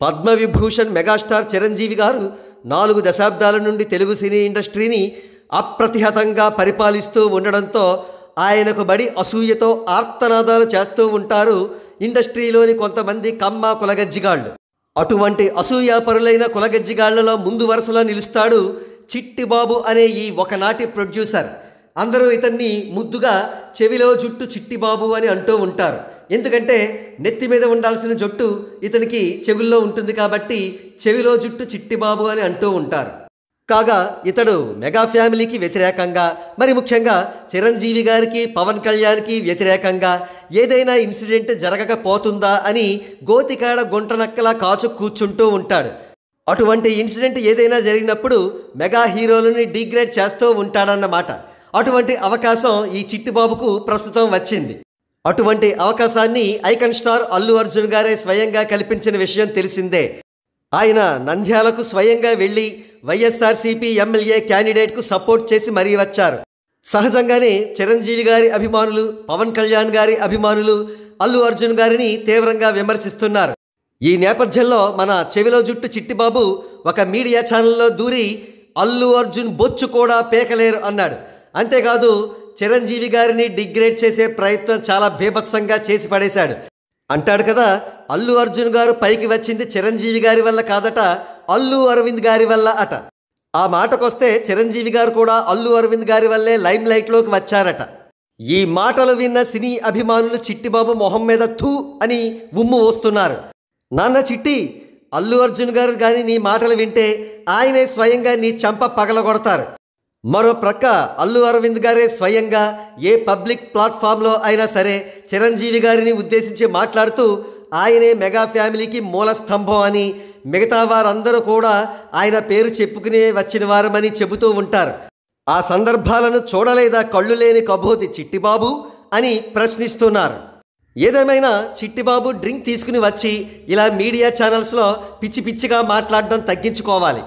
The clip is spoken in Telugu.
పద్మవిభూషణ్ మెగాస్టార్ చిరంజీవి గారు 4 దశాబ్దాల నుండి తెలుగు సినీ ఇండస్ట్రీని అప్రతిహతంగా పరిపాలిస్తూ ఉండడంతో ఆయనకు బడి అసూయతో ఆర్తనాదాలు చేస్తూ ఉంటారు ఇండస్ట్రీలోని కొంతమంది కమ్మ కులగజ్జిగాళ్ళు. అటువంటి అసూయాపరులైన కులగజ్జిగాళ్లలో ముందు వరుసలో నిలుస్తాడు చిట్టిబాబు అనే ఈ ఒకనాటి ప్రొడ్యూసర్. అందరూ ఇతన్ని ముద్దుగా చెవిలో జుట్టు చిట్టిబాబు అని అంటూ ఉంటారు. ఎందుకంటే నెత్తి మీద ఉండాల్సిన జుట్టు ఇతనికి చెవుల్లో ఉంటుంది కాబట్టి చెవిలో జుట్టు చిట్టిబాబు అని అంటూ ఉంటారు. కాగా ఇతడు మెగా ఫ్యామిలీకి వ్యతిరేకంగా, మరి ముఖ్యంగా చిరంజీవి గారికి, పవన్ కళ్యాణ్కి వ్యతిరేకంగా ఏదైనా ఇన్సిడెంట్ జరగకపోతుందా అని గోతికాడ గుంటనక్కలా కాచు కూర్చుంటూ ఉంటాడు. అటువంటి ఇన్సిడెంట్ ఏదైనా జరిగినప్పుడు మెగా హీరోలని డిగ్రేడ్ చేస్తూ ఉంటాడన్నమాట. అటువంటి అవకాశం ఈ చిట్టిబాబుకు ప్రస్తుతం వచ్చింది. అటువంటి అవకాశాన్ని ఐకాన్ స్టార్ అల్లు అర్జున్ గారే స్వయంగా కల్పించిన విషయం తెలిసిందే. ఆయన నంద్యాలకు స్వయంగా వెళ్ళి వైఎస్ఆర్సీపీ ఎమ్మెల్యే క్యాండిడేట్కు సపోర్ట్ చేసి మరీ వచ్చారు. సహజంగానే చిరంజీవి గారి అభిమానులు, పవన్ కళ్యాణ్ గారి అభిమానులు అల్లు అర్జున్ గారిని తీవ్రంగా విమర్శిస్తున్నారు. ఈ నేపథ్యంలో మన చెవిలో జుట్టు చిట్టిబాబు ఒక మీడియా ఛానల్లో దూరి అల్లు అర్జున్ బొచ్చు కూడా పేకలేరు అన్నాడు. అంతేకాదు చిరంజీవి గారిని డిగ్రేడ్ చేసే ప్రయత్నం చాలా బీభత్సంగా చేసి పడేశాడు. అంటాడు కదా, అల్లు అర్జున్ గారు పైకి వచ్చింది చిరంజీవి గారి వల్ల కాదట, అల్లు అరవింద్ గారి వల్ల అట. ఆ మాటకొస్తే చిరంజీవి గారు కూడా అల్లు అరవింద్ గారి వల్లే లైమ్ లైట్లోకి వచ్చారట. ఈ మాటలు విన్న సినీ అభిమానులు చిట్టిబాబు మొహం మీద థూ అని ఉమ్ము వస్తున్నారు. నాన్న చిట్టి, అల్లు అర్జున్ గారు కానీ నీ మాటలు వింటే ఆయనే స్వయంగా నీ చంప పగలగొడతారు. మరో ప్రక్క అల్లు అరవింద్ గారే స్వయంగా ఏ పబ్లిక్ ప్లాట్ఫామ్లో అయినా సరే చిరంజీవి గారిని ఉద్దేశించి మాట్లాడుతూ ఆయనే మెగా ఫ్యామిలీకి మూల స్తంభం అని, మిగతా వారందరూ కూడా ఆయన పేరు చెప్పుకునే వచ్చిన వారమని చెబుతూ ఉంటారు. ఆ సందర్భాలను చూడలేదా కళ్ళు లేని కబోతి చిట్టిబాబు అని ప్రశ్నిస్తున్నారు. ఏదేమైనా చిట్టిబాబు డ్రింక్ తీసుకుని వచ్చి ఇలా మీడియా ఛానల్స్లో పిచ్చి పిచ్చిగా మాట్లాడడం తగ్గించుకోవాలి.